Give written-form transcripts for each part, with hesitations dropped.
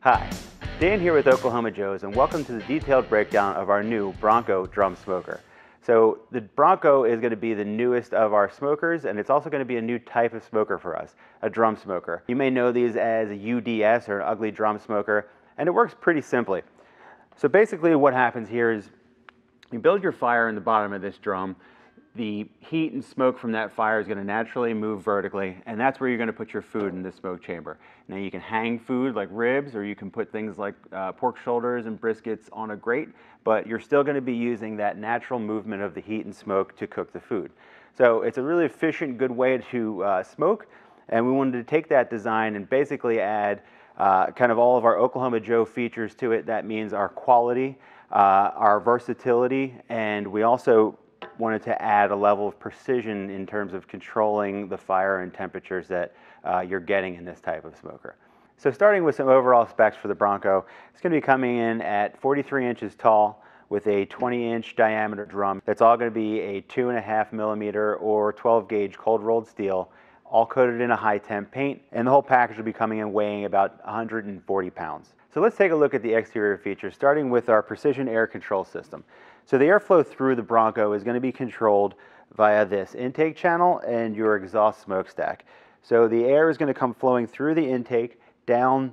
Hi, Dan here with Oklahoma Joe's, and welcome to the detailed breakdown of our new Bronco drum smoker. So the Bronco is going to be the newest of our smokers, and it's also going to be a new type of smoker for us, a drum smoker. You may know these as a UDS, or an ugly drum smoker, and it works pretty simply. So basically what happens here is you build your fire in the bottom of this drum. The heat and smoke from that fire is going to naturally move vertically, and that's where you're going to put your food in the smoke chamber. Now you can hang food like ribs, or you can put things like pork shoulders and briskets on a grate, but you're still going to be using that natural movement of the heat and smoke to cook the food. So it's a really efficient, good way to smoke, and we wanted to take that design and basically add kind of all of our Oklahoma Joe features to it. That means our quality, our versatility, and we also wanted to add a level of precision in terms of controlling the fire and temperatures that you're getting in this type of smoker. So starting with some overall specs for the Bronco, it's going to be coming in at 43 inches tall with a 20-inch diameter drum. That's all going to be a 2.5 millimeter or 12 gauge cold rolled steel, all coated in a high temp paint, and the whole package will be coming in weighing about 140 pounds. So let's take a look at the exterior features, starting with our precision air control system. So the airflow through the Bronco is going to be controlled via this intake channel and your exhaust smokestack. So the air is going to come flowing through the intake down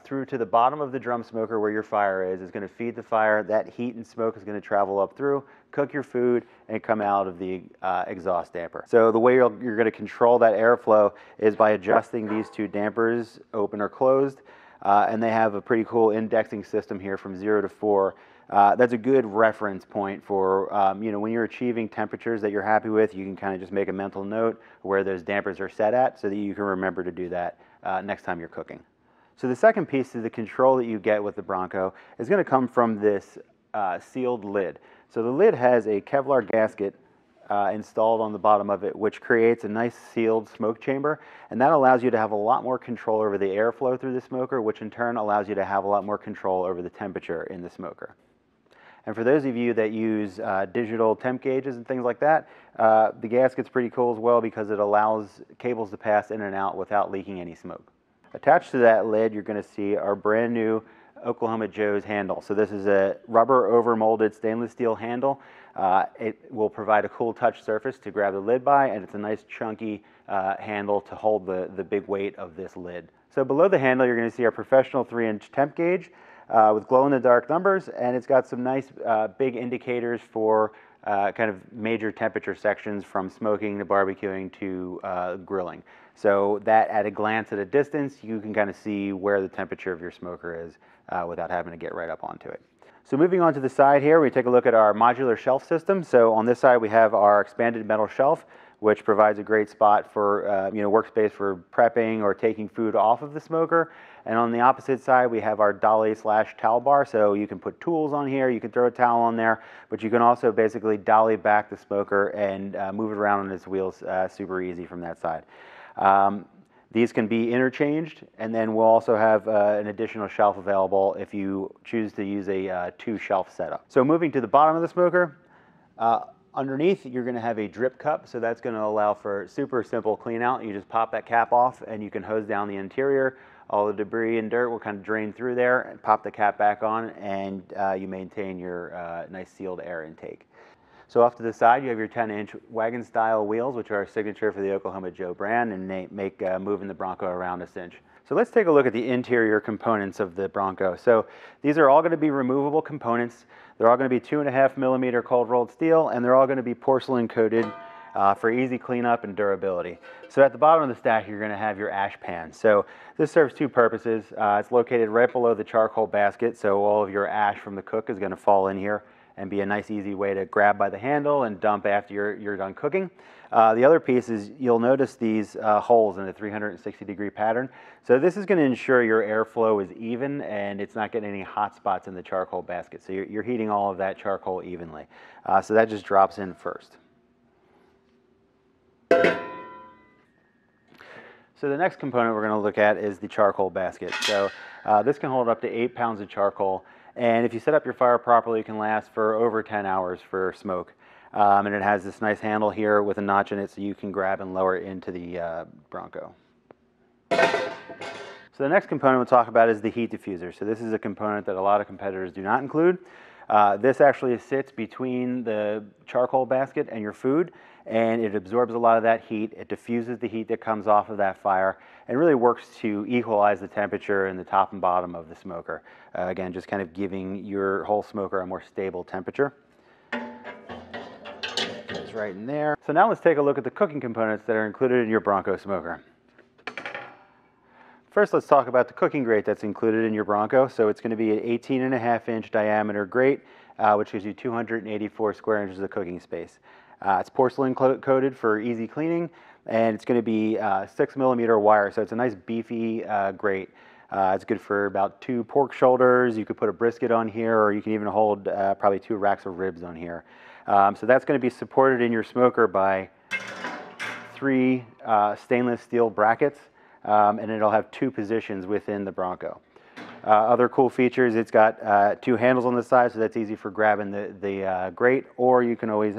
through to the bottom of the drum smoker where your fire is. It's going to feed the fire. That heat and smoke is going to travel up through, cook your food, and come out of the exhaust damper. So the way you're going to control that airflow is by adjusting these two dampers, open or closed, and they have a pretty cool indexing system here from 0 to 4. That's a good reference point for, when you're achieving temperatures that you're happy with, you can kind of just make a mental note where those dampers are set at so that you can remember to do that next time you're cooking. So the second piece of the control that you get with the Bronco is going to come from this sealed lid. So the lid has a Kevlar gasket installed on the bottom of it, which creates a nice sealed smoke chamber, and that allows you to have a lot more control over the airflow through the smoker, which in turn allows you to have a lot more control over the temperature in the smoker. And for those of you that use digital temp gauges and things like that, the gasket's pretty cool as well because it allows cables to pass in and out without leaking any smoke. Attached to that lid, you're going to see our brand new Oklahoma Joe's handle. So this is a rubber overmolded stainless steel handle. It will provide a cool touch surface to grab the lid by, and it's a nice chunky handle to hold the big weight of this lid. So below the handle, you're going to see our professional 3-inch temp gauge with glow-in-the-dark numbers, and it's got some nice big indicators for kind of major temperature sections from smoking to barbecuing to grilling. So that at a glance at a distance, you can kind of see where the temperature of your smoker is without having to get right up onto it. So moving on to the side here, we take a look at our modular shelf system. So on this side, we have our expanded metal shelf, which provides a great spot for workspace for prepping or taking food off of the smoker. And on the opposite side, we have our dolly / towel bar. So you can put tools on here, you can throw a towel on there, but you can also basically dolly back the smoker and move it around on its wheels super easy from that side. These can be interchanged, and then we'll also have an additional shelf available if you choose to use a 2-shelf setup. So moving to the bottom of the smoker, underneath you're going to have a drip cup, so that's going to allow for super simple clean out. You just pop that cap off and you can hose down the interior. All the debris and dirt will kind of drain through there, and pop the cap back on, and you maintain your nice sealed air intake. So off to the side, you have your 10-inch wagon style wheels, which are our signature for the Oklahoma Joe brand, and they make moving the Bronco around a cinch. So let's take a look at the interior components of the Bronco. So these are all going to be removable components. They're all going to be 2.5 millimeter cold rolled steel, and they're all going to be porcelain coated for easy cleanup and durability. So at the bottom of the stack, you're going to have your ash pan. So this serves two purposes. It's located right below the charcoal basket, so all of your ash from the cook is going to fall in here and be a nice easy way to grab by the handle and dump after you're done cooking. The other piece is you'll notice these holes in the 360-degree pattern. So this is going to ensure your airflow is even and it's not getting any hot spots in the charcoal basket. So you're heating all of that charcoal evenly. So that just drops in first. So the next component we're going to look at is the charcoal basket. So this can hold up to 8 pounds of charcoal. And if you set up your fire properly, it can last for over 10 hours for smoke. And it has this nice handle here with a notch in it so you can grab and lower it into the Bronco. So the next component we'll talk about is the heat diffuser. So this is a component that a lot of competitors do not include. This actually sits between the charcoal basket and your food, and it absorbs a lot of that heat. It diffuses the heat that comes off of that fire and really works to equalize the temperature in the top and bottom of the smoker. Again, just kind of giving your whole smoker a more stable temperature. Goes right in there. So now let's take a look at the cooking components that are included in your Bronco smoker. First, let's talk about the cooking grate that's included in your Bronco. So it's going to be an 18.5-inch diameter grate, which gives you 284 square inches of cooking space. It's porcelain coated for easy cleaning, and it's going to be 6mm wire, so it's a nice beefy grate. It's good for about 2 pork shoulders. You could put a brisket on here, or you can even hold probably 2 racks of ribs on here. So that's going to be supported in your smoker by 3 stainless steel brackets. And it'll have 2 positions within the Bronco. Other cool features, it's got 2 handles on the side, so that's easy for grabbing the grate, or you can always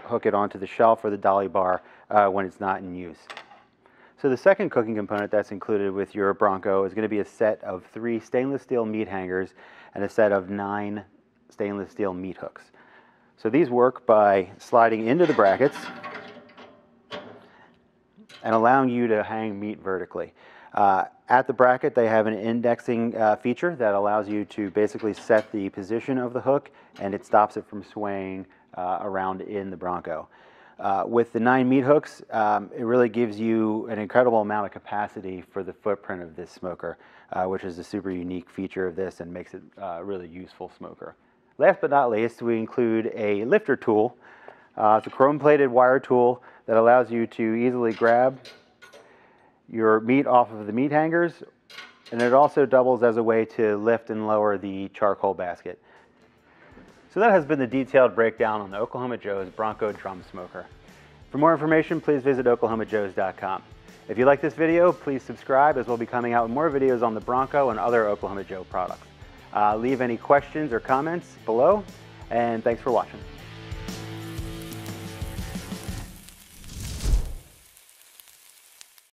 hook it onto the shelf or the dolly bar when it's not in use. So the second cooking component that's included with your Bronco is going to be a set of 3 stainless steel meat hangers and a set of 9 stainless steel meat hooks. So these work by sliding into the brackets and allowing you to hang meat vertically. At the bracket, they have an indexing feature that allows you to basically set the position of the hook, and it stops it from swaying around in the Bronco. With the 9 meat hooks, it really gives you an incredible amount of capacity for the footprint of this smoker, which is a super unique feature of this and makes it a really useful smoker. Last but not least, we include a lifter tool. It's a chrome-plated wire tool that allows you to easily grab your meat off of the meat hangers, and it also doubles as a way to lift and lower the charcoal basket. So that has been the detailed breakdown on the Oklahoma Joe's Bronco drum smoker. For more information, please visit oklahomajoes.com. If you like this video, please subscribe, as we'll be coming out with more videos on the Bronco and other Oklahoma Joe products. Leave any questions or comments below, and thanks for watching.